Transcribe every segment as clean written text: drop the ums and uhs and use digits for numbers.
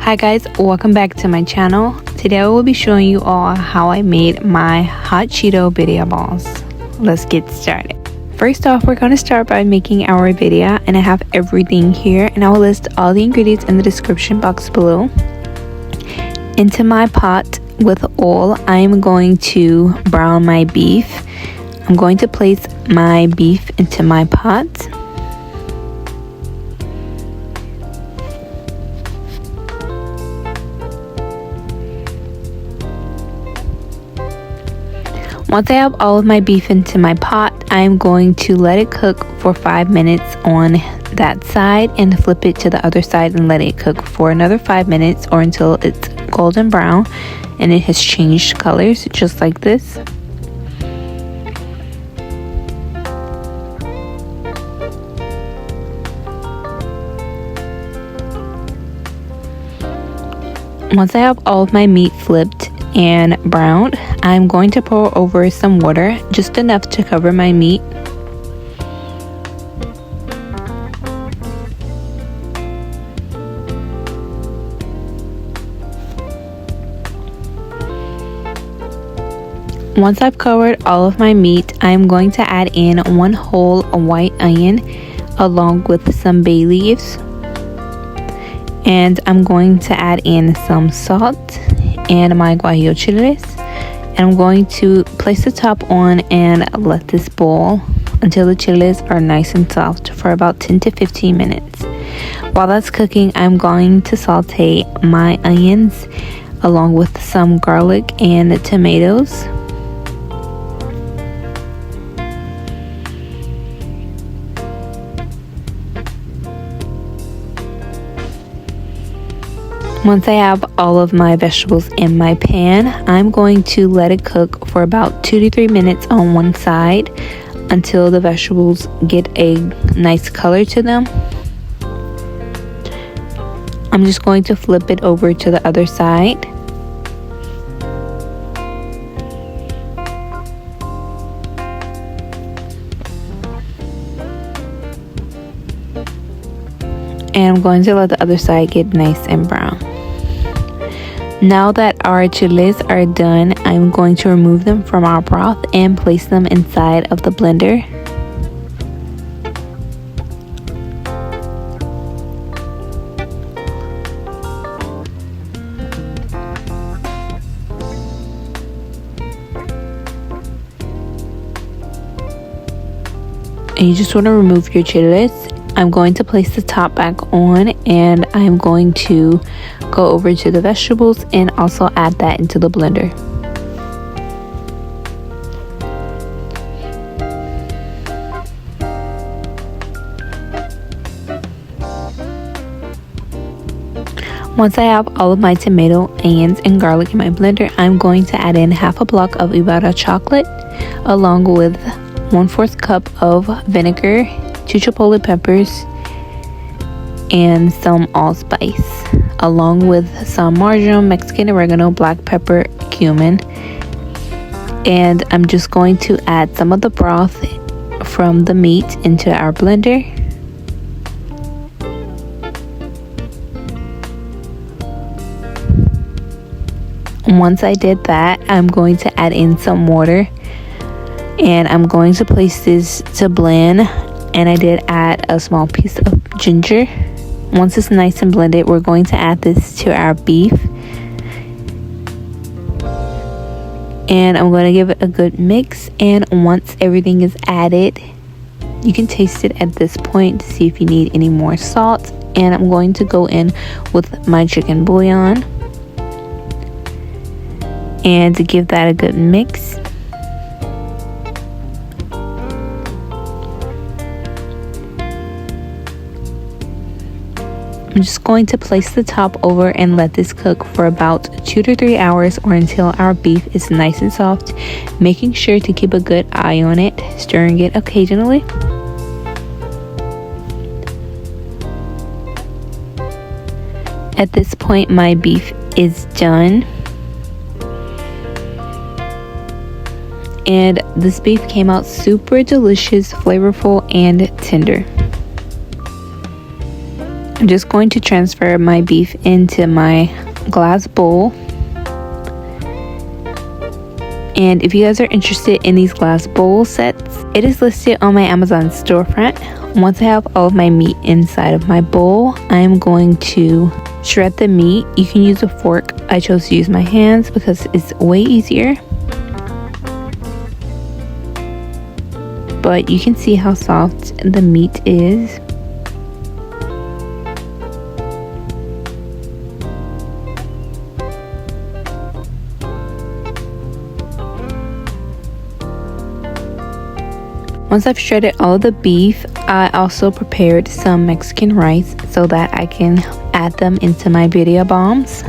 Hi guys, welcome back to my channel. Today I will be showing you all how I made my hot Cheeto birria balls. Let's get started. First off, we're going to start by making our birria, and I have everything here, and I will list all the ingredients in the description box below. Into my pot with oil, I am going to brown my beef. I'm going to place my beef into my pot. Once I have all of my beef into my pot, I am going to let it cook for 5 minutes on that side and flip it to the other side and let it cook for another 5 minutes or until it's golden brown and it has changed colors, just like this. Once I have all of my meat flipped and browned, I'm going to pour over some water, just enough to cover my meat. Once I've covered all of my meat, I'm going to add in 1 whole white onion along with some bay leaves. And I'm going to add in some salt and my guajillo chiles, and I'm going to place the top on and let this boil until the chiles are nice and soft for about 10 to 15 minutes. While that's cooking, I'm going to saute my onions along with some garlic and tomatoes. Once I have all of my vegetables in my pan, I'm going to let it cook for about 2 to 3 minutes on one side until the vegetables get a nice color to them. I'm just going to flip it over to the other side. And I'm going to let the other side get nice and brown. Now that our chiles are done, I'm going to remove them from our broth and place them inside of the blender. And you just want to remove your chiles. I'm going to place the top back on, and I'm going to go over to the vegetables and also add that into the blender. Once I have all of my tomato, onions, and garlic in my blender, I'm going to add in half a block of Ibarra chocolate along with 1/4 cup of vinegar, 2 chipotle peppers, and some allspice, along with some marjoram, Mexican oregano, black pepper, cumin. And I'm just going to add some of the broth from the meat into our blender. Once I did that, I'm going to add in some water, and I'm going to place this to blend. And I did add a small piece of ginger. Once it's nice and blended, we're going to add this to our beef. And I'm going to give it a good mix. And once everything is added, you can taste it at this point to see if you need any more salt. And I'm going to go in with my chicken bouillon and to give that a good mix. I'm just going to place the top over and let this cook for about 2 to 3 hours or until our beef is nice and soft, making sure to keep a good eye on it, stirring it occasionally. At this point, my beef is done. And this beef came out super delicious, flavorful, and tender. I'm just going to transfer my beef into my glass bowl. And if you guys are interested in these glass bowl sets, it is listed on my Amazon storefront. Once I have all of my meat inside of my bowl, I am going to shred the meat. You can use a fork. I chose to use my hands because it's way easier. But you can see how soft the meat is. Once I've shredded all of the beef, I also prepared some Mexican rice so that I can add them into my birria bombs.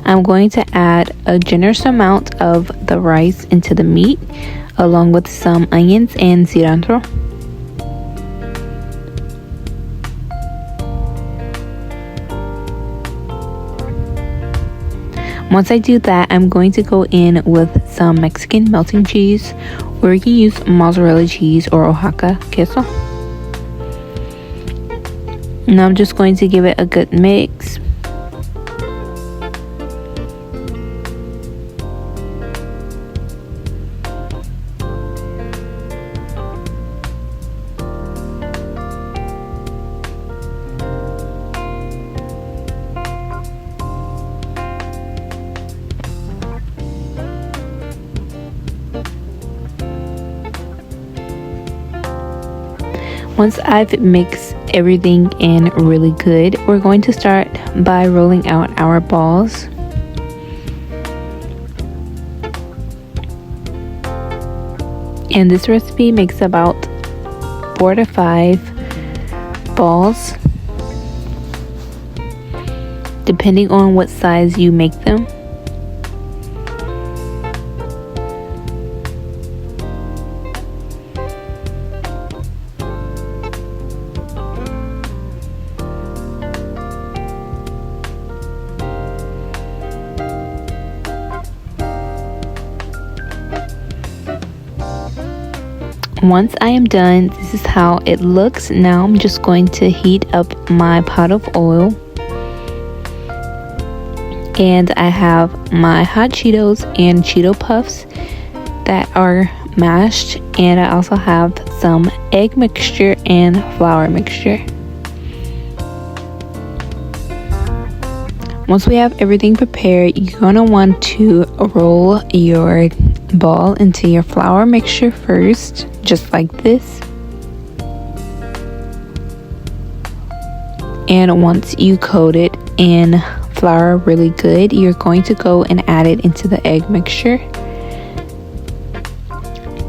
I'm going to add a generous amount of the rice into the meat, along with some onions and cilantro. Once I do that, I'm going to go in with some Mexican melting cheese, or you can use mozzarella cheese or Oaxaca queso. Now I'm just going to give it a good mix. Once I've mixed everything in really good, we're going to start by rolling out our balls. And this recipe makes about 4 to 5 balls, depending on what size you make them. Once I am done, this is how it looks. Now I'm just going to heat up my pot of oil. And I have my hot Cheetos and Cheeto Puffs that are mashed. And I also have some egg mixture and flour mixture. Once we have everything prepared, you're going to want to roll your ball into your flour mixture first, just like this. And once you coat it in flour really good, you're going to go and add it into the egg mixture.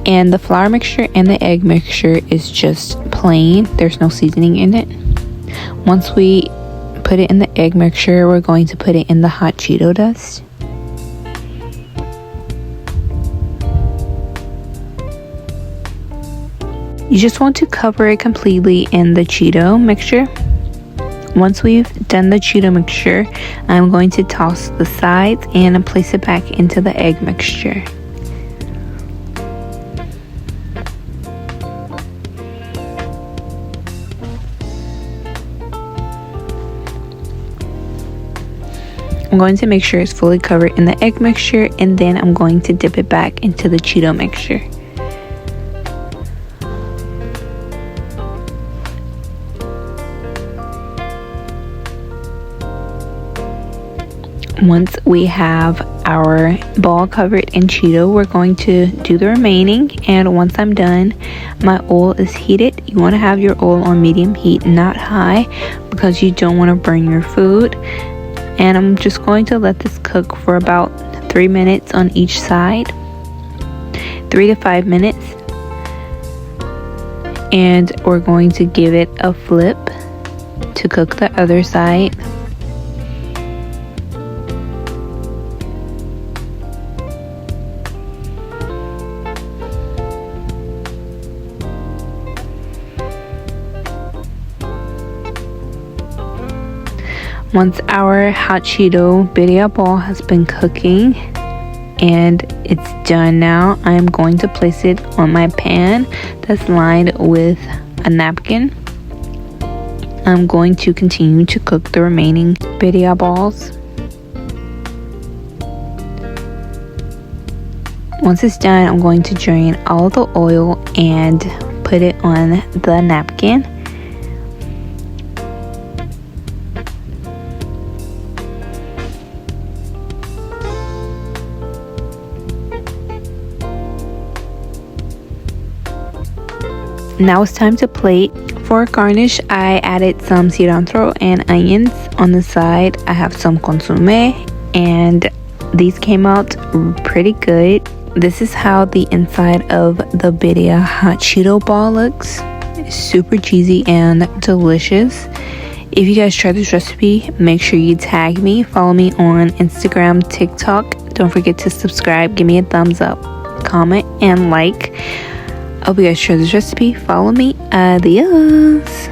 And the flour mixture and the egg mixture is just plain. There's no seasoning in it. Once we put it in the egg mixture, we're going to put it in the hot Cheeto dust. You just want to cover it completely in the Cheeto mixture. Once we've done the Cheeto mixture, I'm going to toss the sides and place it back into the egg mixture. I'm going to make sure it's fully covered in the egg mixture, and then I'm going to dip it back into the Cheeto mixture. Once we have our ball covered in Cheeto, we're going to do the remaining. And once I'm done, my oil is heated. You want to have your oil on medium heat, not high, because you don't want to burn your food. And I'm just going to let this cook for about 3 minutes on each side, 3 to 5 minutes. And we're going to give it a flip to cook the other side. Once our hot Cheeto birria ball has been cooking and it's done now, I'm going to place it on my pan that's lined with a napkin. I'm going to continue to cook the remaining birria balls. Once it's done, I'm going to drain all the oil and put it on the napkin. Now it's time to plate. For garnish, I added some cilantro and onions. On the side, I have some consomme, and these came out pretty good. This is how the inside of the birria hot Cheeto ball looks. It's super cheesy and delicious. If you guys try this recipe, make sure you tag me. Follow me on Instagram, TikTok. Don't forget to subscribe. Give me a thumbs up, comment, and like. I hope you guys try this recipe. Follow me. Adios.